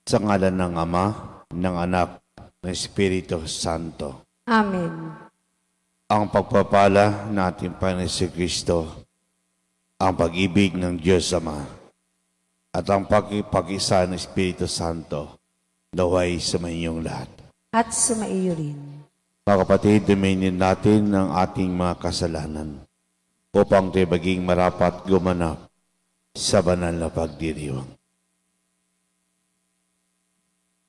Sa ngalan ng Ama, ng Anak, ng Espiritu Santo. Amen. Ang pagpapala ng ating Panginoon Kristo, ang pag-ibig ng Diyos Ama, at ang pag-isa ng Espiritu Santo, naway sa inyong lahat. At sumaiyo rin. Mga kapatid, duminin natin ang ating mga kasalanan upang tayo maging marapat gumanap sa banal na pagdiriwang.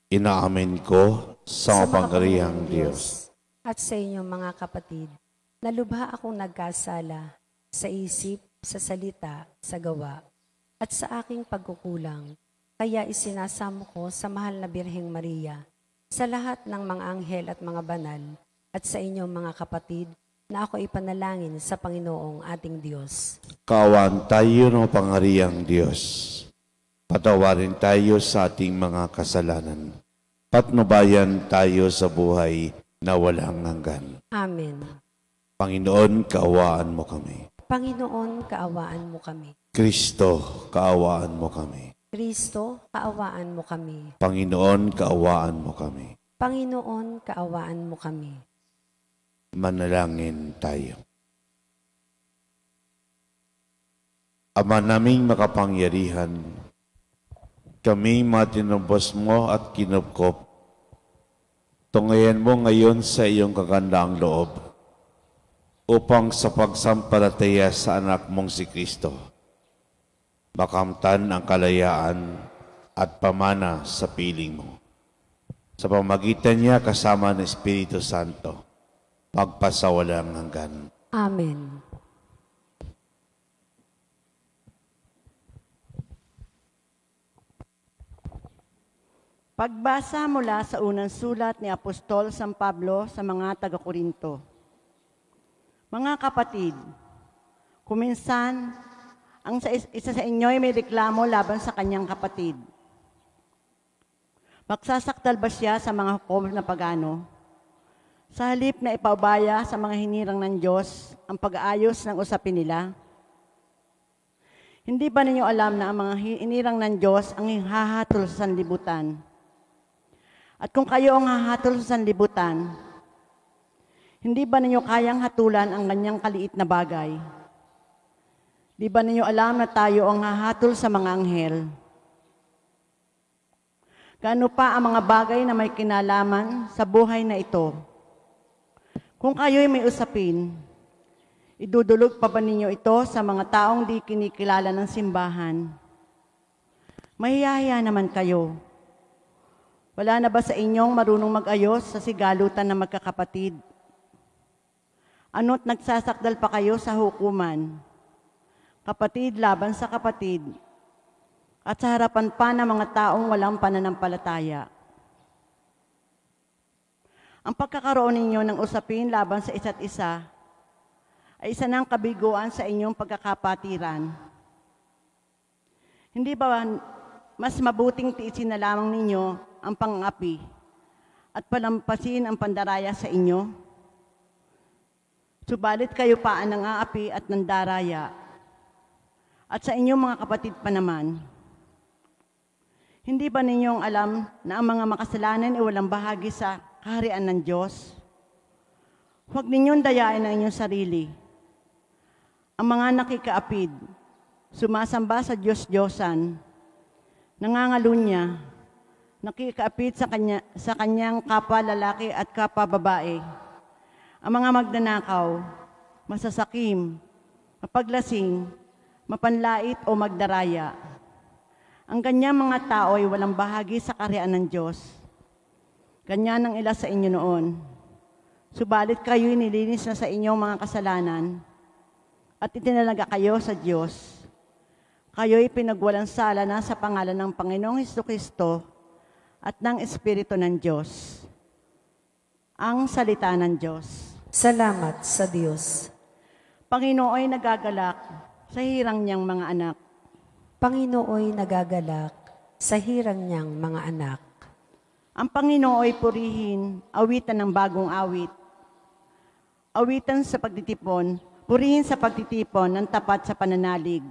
Inaamin ko sa makapangyarihang Diyos at sa inyong mga kapatid, na lubha akong nagkasala sa isip, sa salita, sa gawa, at sa aking pagkukulang. Kaya isinasamo ko sa mahal na Birheng Maria, sa lahat ng mga anghel at mga banal, at sa inyong mga kapatid, na ako ipanalangin sa Panginoong ating Diyos. Kaawaan tayo ng pangyarihang Diyos. Patawarin tayo sa ating mga kasalanan. Patnubayan tayo sa buhay na walang hanggan. Amen. Panginoon, kaawaan mo kami. Panginoon, kaawaan mo kami. Kristo, kaawaan mo kami. Kristo, kaawaan mo kami. Panginoon, kaawaan mo kami. Panginoon, kaawaan mo kami. Manalangin tayo. Ama naming makapangyarihan, kami matinubos mo at kinupkop. Tungayan mo ngayon sa iyong kagandaang loob upang sa pagsampalataya sa anak mong si Kristo, makamtan ang kalayaan at pamana sa piling mo. Sa pamagitan niya kasama ng Espiritu Santo, pagpasawalang hanggan. Amen. Pagbasa mula sa unang sulat ni Apostol San Pablo sa mga taga-Korinto. Mga kapatid, kuminsan, ang isa sa inyo ay may reklamo laban sa kanyang kapatid. Magsasakdal ba siya sa mga hukom na pagano? Sa halip na ipaubaya sa mga hinirang ng Diyos ang pag-aayos ng usapin nila? Hindi ba ninyo alam na ang mga hinirang ng Diyos ang hahatol sa sanlibutan? At kung kayo ang hahatol sa sanlibutan, hindi ba ninyo kayang hatulan ang kanyang kaliit na bagay? Di ba ninyo alam na tayo ang hahatol sa mga anghel? Gaano pa ang mga bagay na may kinalaman sa buhay na ito? Kung kayo'y may usapin, idudulog pa ba ninyo ito sa mga taong di kinikilala ng simbahan? Mahiyahiya naman kayo. Wala na ba sa inyong marunong mag-ayos sa sigalutan ng magkakapatid? Ano't nagsasakdal pa kayo sa hukuman? Kapatid laban sa kapatid, at sa harapan pa ng mga taong walang pananampalataya. Ang pagkakaroon ninyo ng usapin laban sa isa't isa ay isa ng kabiguan sa inyong pagkakapatiran. Hindi ba mas mabuting tiisin na lamang ninyo ang pang-api at palampasin ang pandaraya sa inyo? Subalit kayo pa ang nang-aapi at nandaraya, at sa inyong mga kapatid pa naman. Hindi ba ninyong alam na ang mga makasalanan ay walang bahagi sa kaharian ng Diyos? Huwag ninyong dayain ang inyong sarili. Ang mga nakikaapid, sumasamba sa Diyos-Diyosan, nangangalunya, nakikaapid sa kanyang kapwa lalaki at kapwa babae. Ang mga magnanakaw, masasakim, mapaglasing, mapanlait o magdaraya. Ang ganyang mga tao ay walang bahagi sa kaharian ng Diyos. Ganyan ang ila sa inyo noon. Subalit kayo'y nilinis na sa inyong mga kasalanan at itinalaga kayo sa Diyos. Kayo'y pinagwalang sala na sa pangalan ng Panginoong Jesucristo at ng Espiritu ng Diyos. Ang salita ng Diyos. Salamat sa Diyos. Panginooy nagagalak sa hirang niyang mga anak. Panginooy nagagalak sa hirang niyang mga anak. Ang Panginooy purihin, awitan ng bagong awit. Awitan sa pagtitipon, purihin sa pagtitipon ng tapat sa pananalig.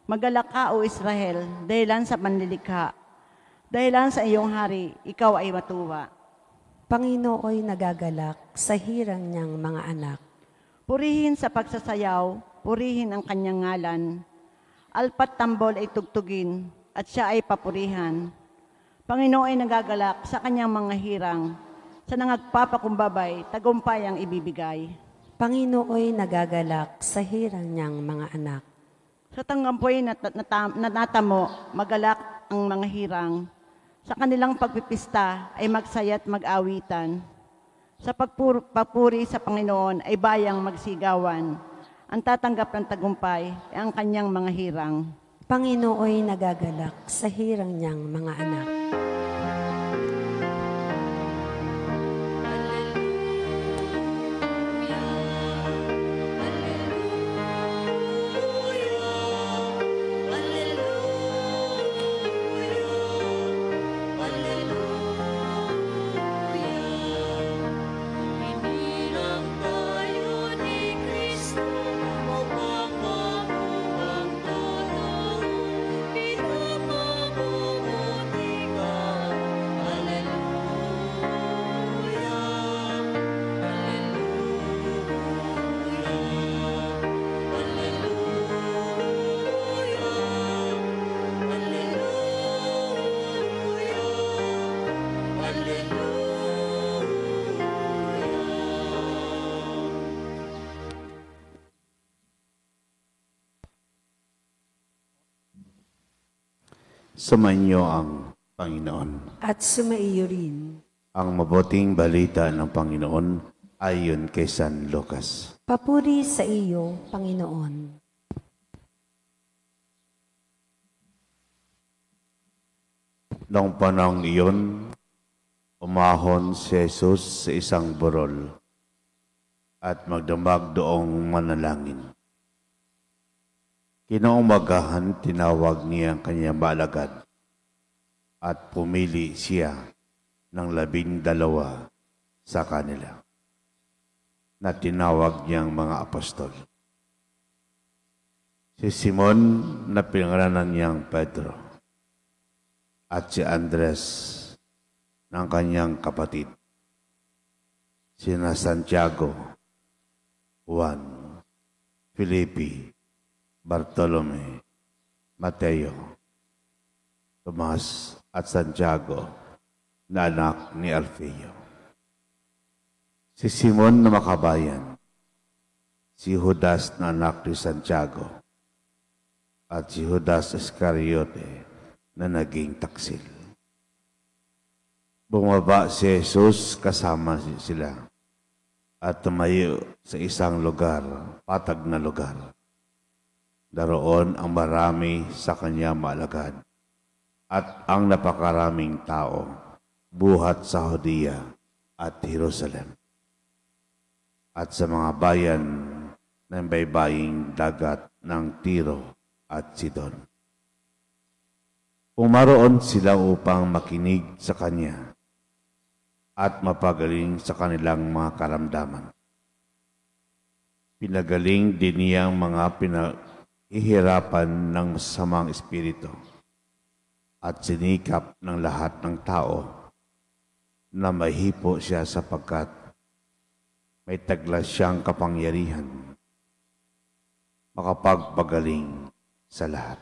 Magalak ka, O Israel, dahilan sa panlilikha. Dahilan sa iyong hari, ikaw ay matuwa. Panginooy nagagalak sa hirang niyang mga anak. Purihin sa pagsasayaw, purihin ang kanyang ngalan. Alpat tambol ay tugtugin, at siya ay papurihan. Panginoon ay nagagalak sa kanyang mga hirang. Sa nangagpapakumbabay, tagumpay ang ibibigay. Panginooy nagagalak sa hirang niyang mga anak. Sa tanggampoy natamo, magalak ang mga hirang. Sa kanilang pagpipista ay magsaya't mag-awitan. Sa pagpuri sa Panginoon ay bayang magsigawan. Ang tatanggap ng tagumpay ay ang kanyang mga hirang. Panginooy nagagalak sa hirang niyang mga anak. Sumainyo ang Panginoon. At sumaiyo rin. Ang mabuting balita ng Panginoon ayon kay San Lucas. Papuri sa iyo, Panginoon. Noong panahong iyon, umahon si Jesus sa isang burol at magdamag doong manalangin. Kinaumagahan, tinawag niya ang kanyang maalagad at pumili siya ng 12 sa kanila na tinawag niyang mga apostol. Si Simon na pinangalanan niyang Pedro at si Andres ng kanyang kapatid, sina Santiago, Juan, Felipe, Bartolome, Mateo, Tomas at Santiago na anak ni Alfeo. Si Simon na makabayan, si Judas na anak ni Santiago, at si Judas Iscariote na naging taksil. Bumaba si Jesus kasama sila at tumayo sa isang lugar, patag na lugar. Daroon ang marami sa kanya maalagad at ang napakaraming tao buhat sa Judea at Jerusalem at sa mga bayan ng baybaying dagat ng Tiro at Sidon. Pumaroon sila upang makinig sa kanya at mapagaling sa kanilang mga karamdaman. Pinagaling din niyang mga ihirapan ng masamang espiritu at sinikap ng lahat ng tao na mahipo siya sapagkat may taglas siyang kapangyarihan makapagpagaling sa lahat.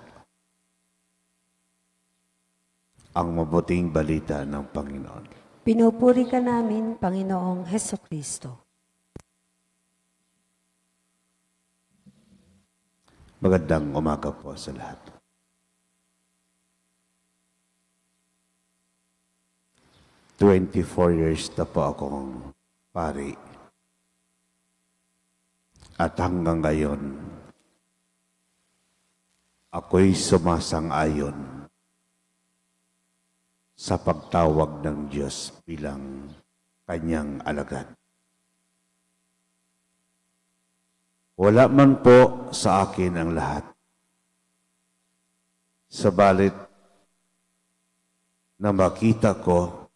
Ang mabuting balita ng Panginoon. Pinupuri ka namin, Panginoong Hesukristo. Magandang umaga po sa lahat. "24 years na po akong pari. At hanggang ngayon, ako'y sumasang-ayon sa pagtawag ng Diyos bilang kanyang alagad. Wala man po sa akin ang lahat. Sabalit na makita ko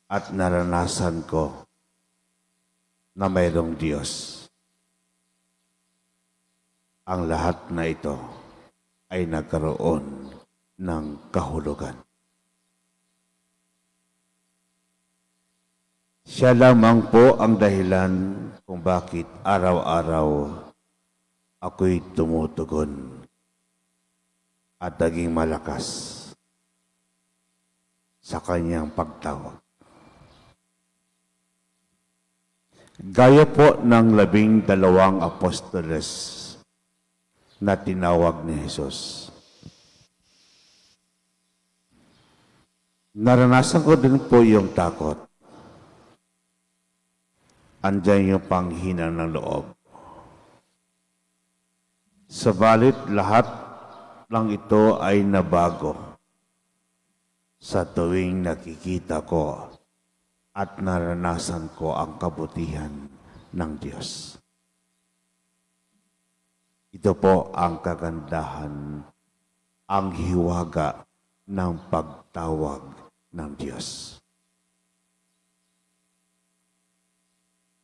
at naranasan ko na mayroong Diyos. Ang lahat na ito ay nagkaroon ng kahulugan. Siya lamang po ang dahilan kung bakit araw-araw ako'y tumutugon at naging malakas sa kanyang pagtawag. Gaya po ng 12 apostoles na tinawag ni Jesus. Naranasan ko din po yung takot. Andiyan yung panghina ng loob. Sabalit lahat lang ito ay nabago sa tuwing nakikita ko at naranasan ko ang kabutihan ng Diyos. Ito po ang kagandahan, ang hiwaga ng pagtawag ng Diyos.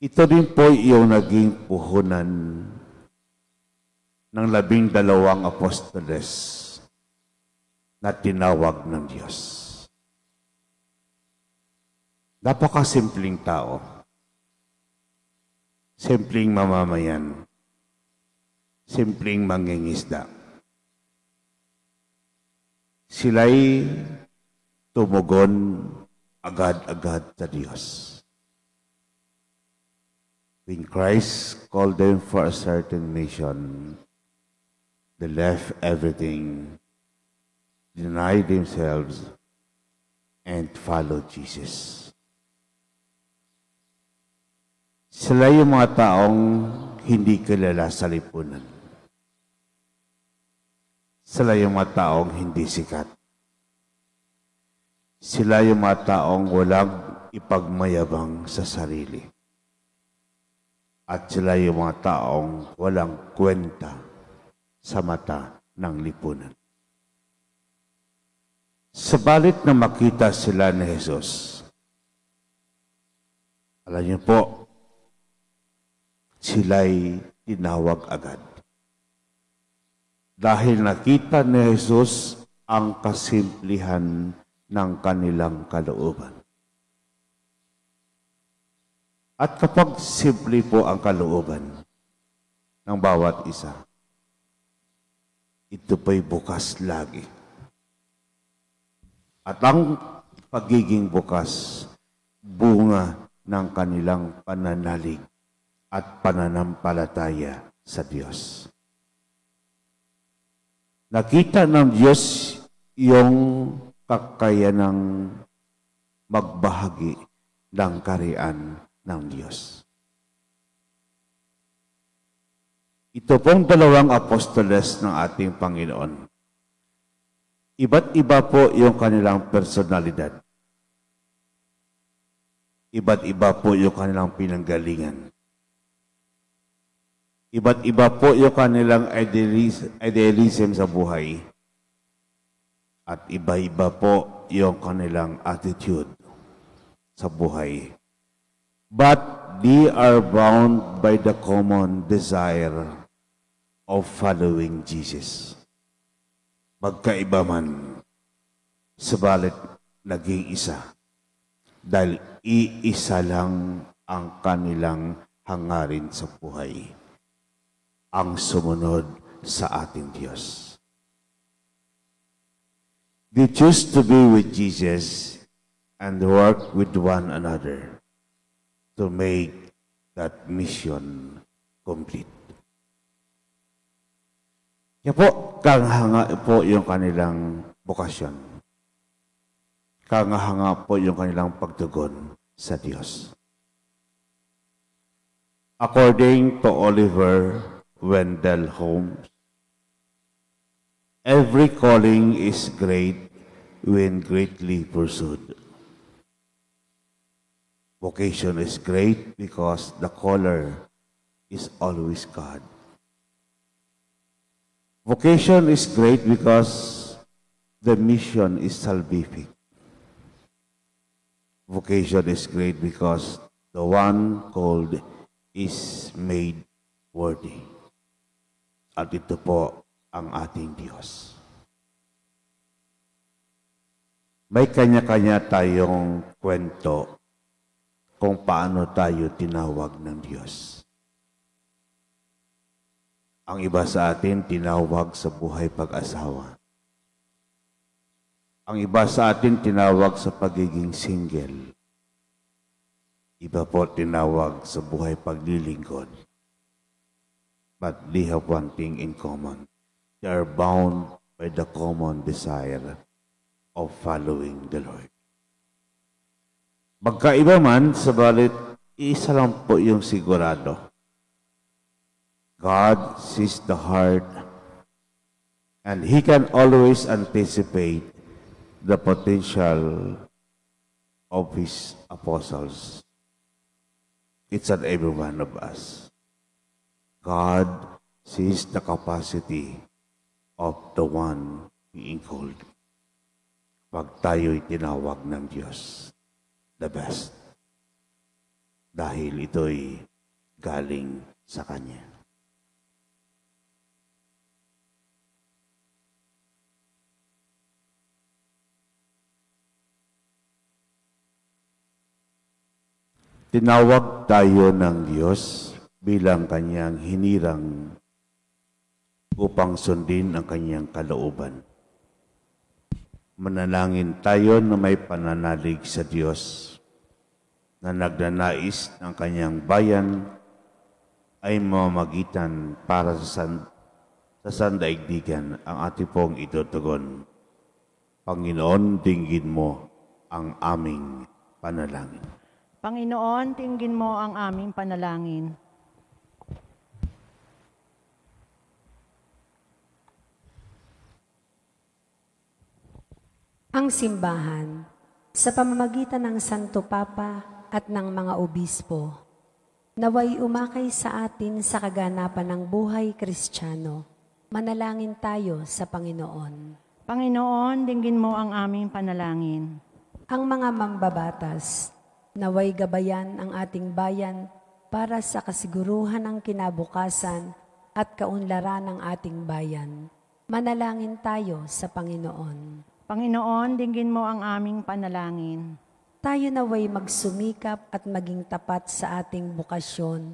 Ito din po yung naging puhunan ng 12 apostoles na tinawag ng Diyos. Napakasimpleng tao. Simpleng mamamayan. Simpleng mangingisda. Sila'y tumugon agad-agad sa Diyos. When Christ called them for a certain mission, they left everything, denied themselves, and followed Jesus. Sila yung mga taong hindi kilala sa lipunan. Sila yung mga taong hindi sikat. Sila yung mga taong walang ipagmayabang sa sarili. At sila yung mga taong walang kwenta sa mata ng lipunan. Sabalit na makita sila ni Jesus, alam niyo po, sila'y tinawag agad. Dahil nakita ni Jesus ang kasimplihan ng kanilang kalooban. At kapag simple po ang kalooban ng bawat isa, ito po'y bukas lagi. At ang pagiging bukas, bunga ng kanilang pananalig at pananampalataya sa Diyos. Nakita ng Diyos yung kakayanang magbahagi ng kariyan ng Diyos. Ito pong 2 apostoles ng ating Panginoon. Iba't iba po yung kanilang personalidad. Iba't iba po yung kanilang pinanggalingan. Iba't iba po yung kanilang idealism sa buhay. At iba-iba po yung kanilang attitude sa buhay. But they are bound by the common desire of following Jesus. Magkaiba man, sabalit naging isa. Dahil iisa lang ang kanilang hangarin sa buhay. Ang sumunod sa ating Diyos. They choose to be with Jesus and work with one another to make that mission complete. Kaya po, kahanga po yung kanilang bukasyon. Kahanga po yung kanilang pagtugon sa Diyos. According to Oliver Wendell Holmes, every calling is great when greatly pursued. Vocation is great because the caller is always God. Vocation is great because the mission is salvific. Vocation is great because the one called is made worthy. At ito po ang ating Diyos. May kanya-kanya tayong kwento kung paano tayo tinawag ng Diyos. Ang iba sa atin tinawag sa buhay pag-asawa. Ang iba sa atin tinawag sa pagiging single. Iba po tinawag sa buhay paglilingkod. But they have one thing in common. They are bound by the common desire of following the Lord. Magkaiba man, sabalit isa lang po yung sigurado. God sees the heart and He can always anticipate the potential of His apostles. It's on every one of us. God sees the capacity of the one being called. Pag tayo'y tinawag ng Diyos, the best. Dahil ito'y galing sa Kanya. Tinawag tayo ng Diyos bilang Kanyang hinirang upang sundin ang Kanyang kalooban. Manalangin tayo na may pananalig sa Diyos na nagnanais ng Kanyang bayan ay mamagitan para sa sandaigdigan ang ating pong itutugon. Panginoon, dinggin mo ang aming panalangin. Panginoon, tinggin mo ang aming panalangin. Ang simbahan, sa pamamagitan ng Santo Papa at ng mga obispo, naway umakay sa atin sa kaganapan ng buhay Kristiyano. Manalangin tayo sa Panginoon. Panginoon, dinggin mo ang aming panalangin. Ang mga mambabatas, naway gabayan ang ating bayan para sa kasiguruhan ng kinabukasan at kaunlaran ng ating bayan. Manalangin tayo sa Panginoon. Panginoon, dinggin mo ang aming panalangin. Tayo naway magsumikap at maging tapat sa ating bukasyon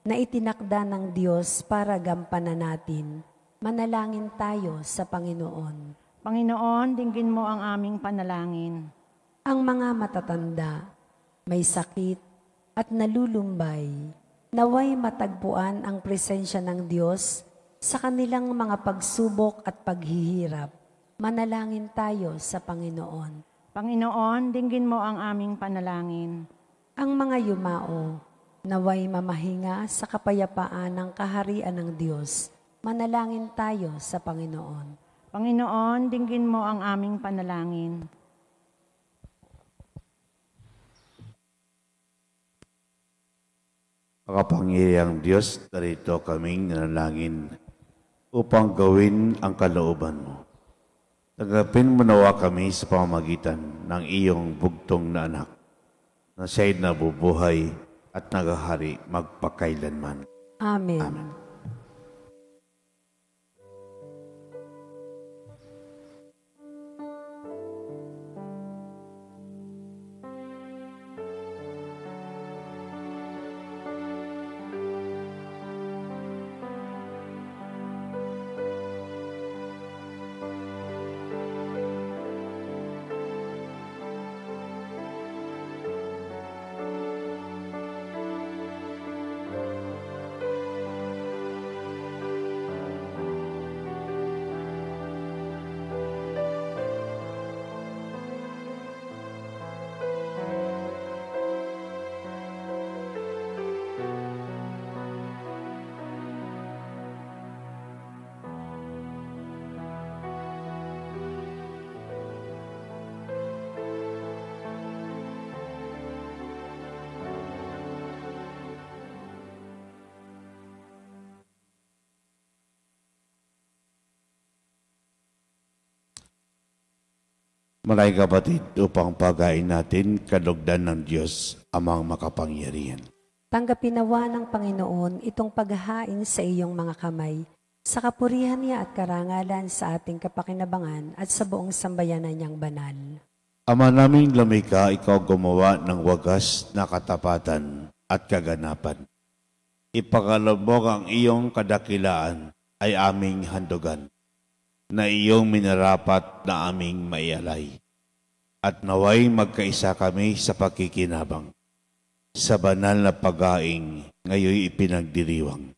na itinakda ng Diyos para gampanan natin. Manalangin tayo sa Panginoon. Panginoon, dinggin mo ang aming panalangin. Ang mga matatanda, may sakit at nalulumbay, naway matagpuan ang presensya ng Diyos sa kanilang mga pagsubok at paghihirap. Manalangin tayo sa Panginoon. Panginoon, dinggin mo ang aming panalangin. Ang mga yumao, naway mamahinga sa kapayapaan ng kaharian ng Diyos. Manalangin tayo sa Panginoon. Panginoon, dinggin mo ang aming panalangin. Makapangyarihang Diyos, narito kaming nanalangin upang gawin ang kalooban mo. Tanggapin mo nawa kami sa pamamagitan ng iyong bugtong na anak, na siya'y nabubuhay at naghahari magpakailanman. Amen. Amen. Maraming kapatid, upang pagain natin kalugdan ng Diyos amang makapangyarihan. Tanggapin nawa ng Panginoon itong paghahain sa iyong mga kamay, sa kapurihan niya at karangalan sa ating kapakinabangan at sa buong sambayanan niyang banal. Ama naming lumikha, ikaw gumawa ng wagas na katapatan at kaganapan. Ipagkaloob ang iyong kadakilaan ay aming handugan, na iyong minarapat na aming maialay. At naway magkaisa kami sa pakikinabang, sa banal na pag-aing ngayon ipinagdiriwang.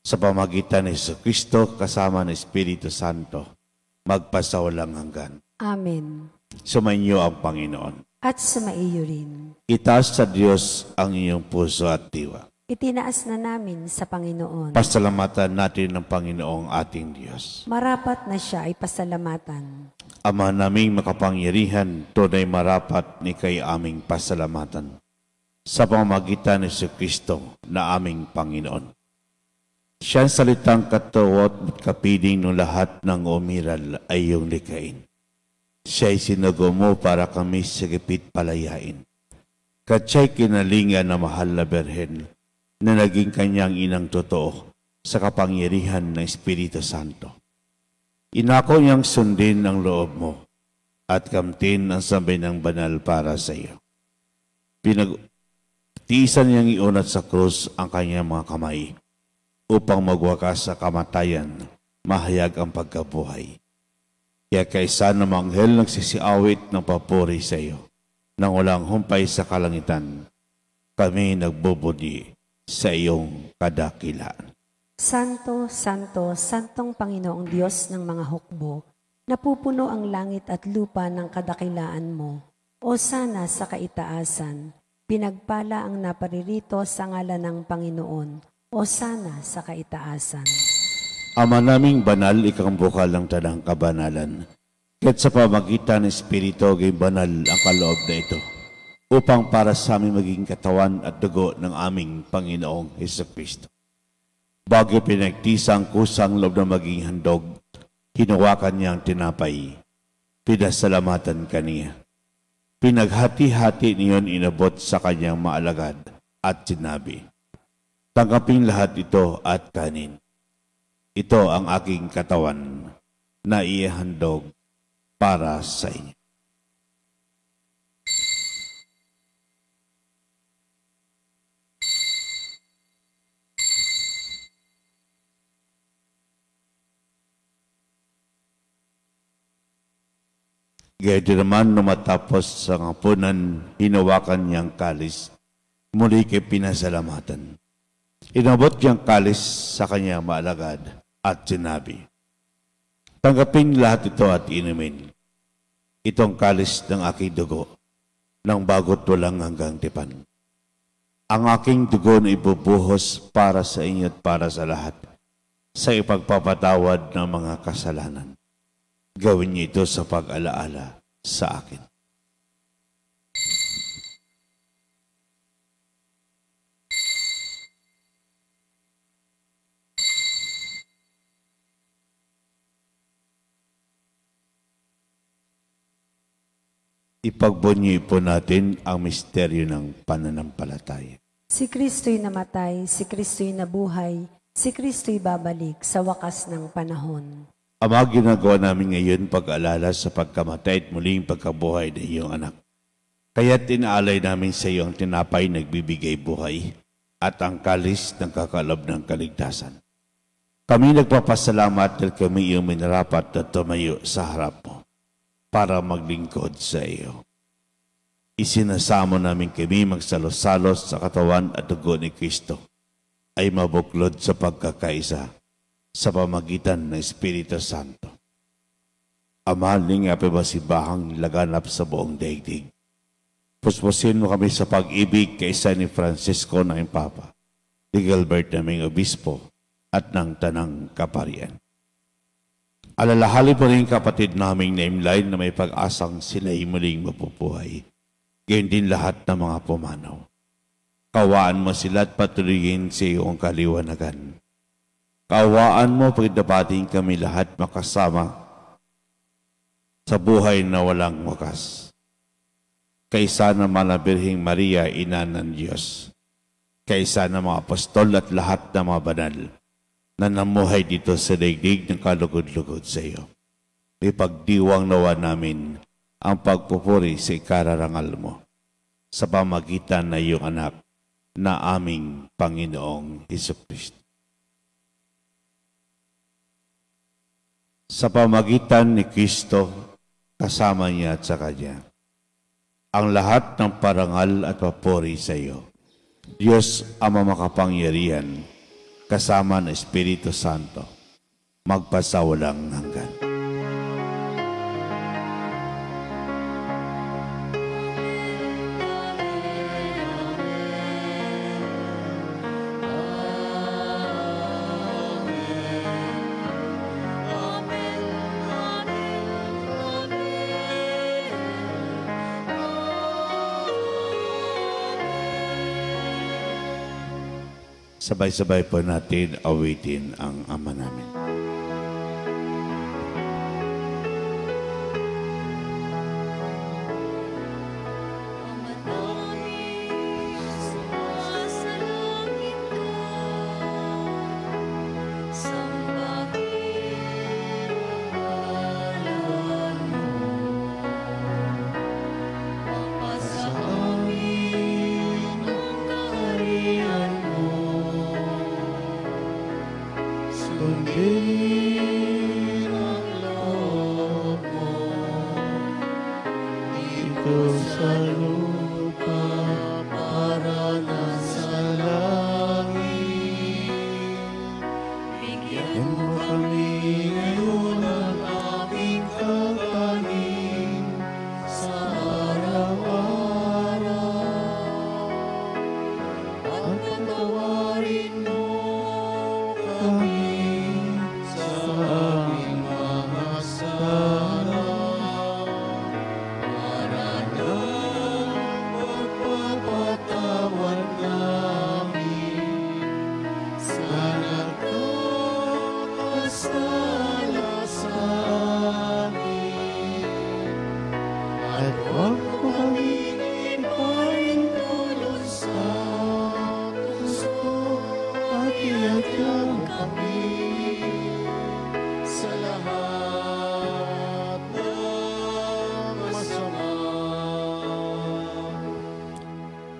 Sa pamagitan ni Jesucristo kasama ng Espiritu Santo, magpasawalang hanggan. Amen. Sumainyo ang Panginoon. At sumaiyo rin. Itaas sa Diyos ang iyong puso at diwa. Itinaas na namin sa Panginoon. Pasalamatan natin ng Panginoong ating Diyos. Marapat na siya ay pasalamatan. Ama naming makapangyarihan, tunay marapat ni kay aming pasalamatan. Sa pamamagitan ni Jesucristo na aming Panginoon. Siya ang salitang katuwat at kapiling ng lahat ng umiral ay iyong likain. Siya'y sinugo mo para kami sigipit palayain. Katsa'y kinalingan na mahal na Berhen na naging kanyang inang totoo sa kapangyarihan ng Espiritu Santo. Inako niyang sundin ang loob mo at kamtin ang sabay ng banal para sa iyo. Pinagtiisan niyang iunat sa krus ang kanyang mga kamay upang magwakas sa kamatayan, mahayag ang pagkabuhay. Kaya kaysa ng manghel nagsisiawit ng papuri sa iyo, nang walang humpay sa kalangitan, kami nagbubudi sa iyong kadakilaan. Santo, Santo, Santong Panginoong Diyos ng mga hukbo, napupuno ang langit at lupa ng kadakilaan mo. O sana sa kaitaasan, pinagpala ang naparirito sa ngalan ng Panginoon. O sana sa kaitaasan. Ama naming banal, ikang bukal ng tanang kabanalan. Kaya't sa pamagitan ng Espiritu, gayong banal ang kaloob na ito, upang para sa aming maging katawan at dugo ng aming Panginoong Jesucristo. Bago pinagtisa ang kusang loob na maging handog, hinawakan niya ang tinapay, pinasalamatan kaniya. Pinaghati-hati niyon inabot sa kanyang maalagad at sinabi, tanggapin lahat ito at kanin. Ito ang aking katawan na ihandog para sa inyo. Gaya din naman nung matapos sa hapunan, hinawakan niyang kalis, muli kay pinasalamatan. Inabot niyang kalis sa kanyang maalagad at sinabi, tanggapin lahat ito at inumin. Itong kalis ng aking dugo, ng bago't walang hanggang tipan. Ang aking dugo na ibubuhos para sa inyo at para sa lahat, sa ipagpapatawad ng mga kasalanan. Gawin niyo ito sa pag-alaala sa akin. Ipagbunyi po natin ang misteryo ng pananampalataya. Si Kristo'y namatay, si Kristo'y nabuhay, si Kristo'y babalik sa wakas ng panahon. Ama, ginagawa namin ngayon pag-alala sa pagkamatay at muling pagkabuhay ng iyong anak. Kaya't inaalay namin sa iyo ang tinapay nagbibigay buhay at ang kalis ng kakalob ng kaligtasan. Kami nagpapasalamat dahil kami iyong minarapat na tumayo sa harap mo para maglingkod sa iyo. Isinasamo namin kami magsalos-salos sa katawan at dugo ni Kristo ay mabuklod sa pagkakaisa sa pamagitan ng Espiritu Santo. Ama, lingapin mo si Bahang laganap sa buong daigdig. Puspusin mo kami sa pag-ibig kaysa ni Francisco na Papa, ni Gilbert naming Obispo at ng Tanang Kaparian. Alalahalin po rin kapatid naming naimline na may pag-asang sila'y muling mapupuhay. Gayon din lahat ng mga pumanaw. Kawaan mo sila at patuloyin sa iyong kaliwanagan. Kawaan mo pagdapating kami lahat makasama sa buhay na walang wakas. Kaysa na Birheng Maria, Ina ng Diyos. Kaysa na mga apostol at lahat ng mga banal na namuhay dito sa daigdig ng kalugod-lugod sa iyo. Ipagdiwang nawa namin ang pagpupuri sa ikararangal mo sa pamagitan ng iyong anak na aming Panginoong Hesukristo. Sa pamagitan ni Kristo, kasama niya at sa Kanya, ang lahat ng parangal at papuri sa iyo, Diyos Ama makapangyarihan, kasama ng Espiritu Santo, magpasawalang hanggan. Sabay-sabay po natin awitin ang Ama namin.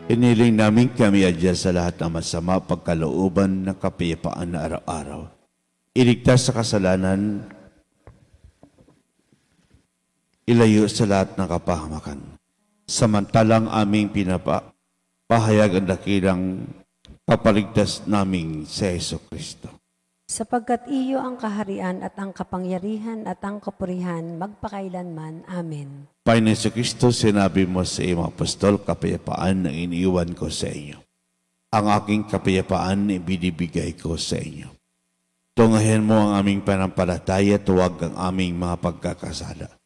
Iniling namin kami adya sa lahat ng masama pagkalooban ng kapayapaan na araw-araw. Iligtas sa kasalanan, ilayo sa lahat ng kapahamakan. Samantalang aming pinapahayag ang dakilang papaligtas naming sa Jesucristo. Sapagkat iyo ang kaharian at ang kapangyarihan at ang kapurihan magpakailanman. Amen. Panginoon Jesucristo, sinabi mo sa iyong apostol, kapayapaan ang iniiwan ko sa inyo. Ang aking kapayapaan ibinibigay ko sa inyo. Tungahin mo ang aming panampalataya, tuwag ang aming mga pagkakasala.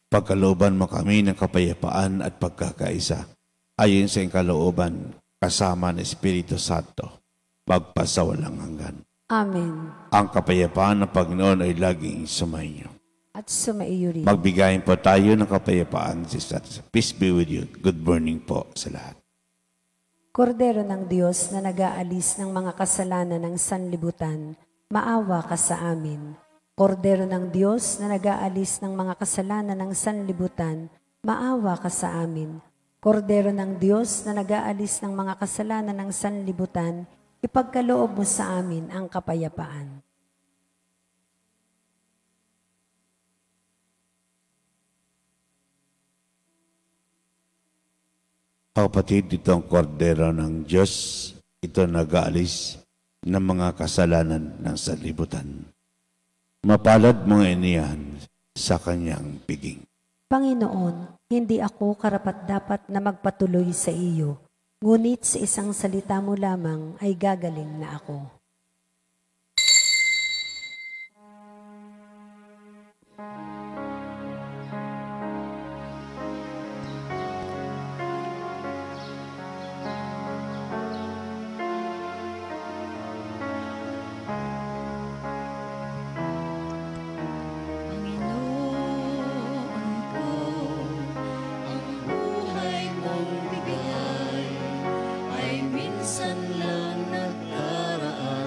Pagkalooban mo kami ng kapayapaan at pagkakaisa, ayon sa iyong kalooban, kasama ng Espiritu Santo, magpasawalang hanggan. Amen. Ang kapayapaan ng Panginoon ay laging sumainyo. At sumaiyo rin. Magbigayin po tayo ng kapayapaan. Peace be with you. Good morning po sa lahat. Kordero ng Diyos na nag-aalis ng mga kasalanan ng sanlibutan, maawa ka sa amin. Kordero ng Diyos na nag-aalis ng mga kasalanan ng sanlibutan, maawa ka sa amin. Kordero ng Diyos na nag-aalis ng mga kasalanan ng sanlibutan, ipagkaloob mo sa amin ang kapayapaan. Kapatid, ito ang kordero ng Diyos. Ito nag-aalis ng mga kasalanan ng sanlibutan. Mapalad mga iniyan sa kanyang piging. Panginoon, hindi ako karapat-dapat na magpatuloy sa iyo, ngunit sa isang salita mo lamang ay gagaling na ako. Minsan lang nagdaraan.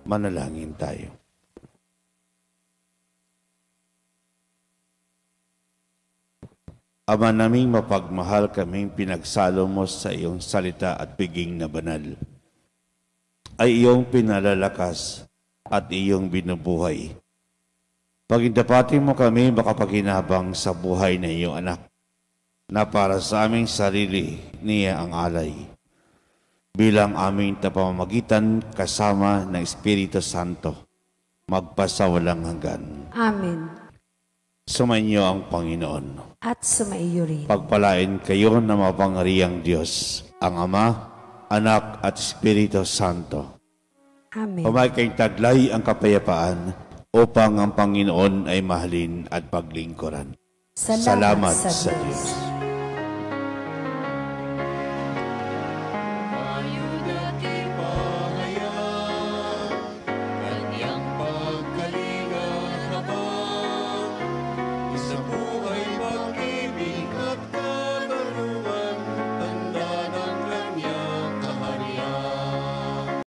Manalangin tayo. Ama naming mapagmahal, kaming pinagsalo mo sa iyong salita at piging na banal, ay iyong pinalalakas at iyong binubuhay. Pagindapatin mo kami makapaginabang sa buhay na iyong anak, na para sa aming sarili niya ang alay, bilang aming tapamamagitan kasama ng Espiritu Santo, magpasawalang hanggan. Amen. Sumainyo ang Panginoon. At sumaiyo rin. Pagpalain kayo na mapangyarihang Diyos, ang Ama, Anak at Espiritu Santo. Amen. Pumaikay taglay ang kapayapaan upang ang Panginoon ay mahalin at paglingkuran. Salamat sa Diyos.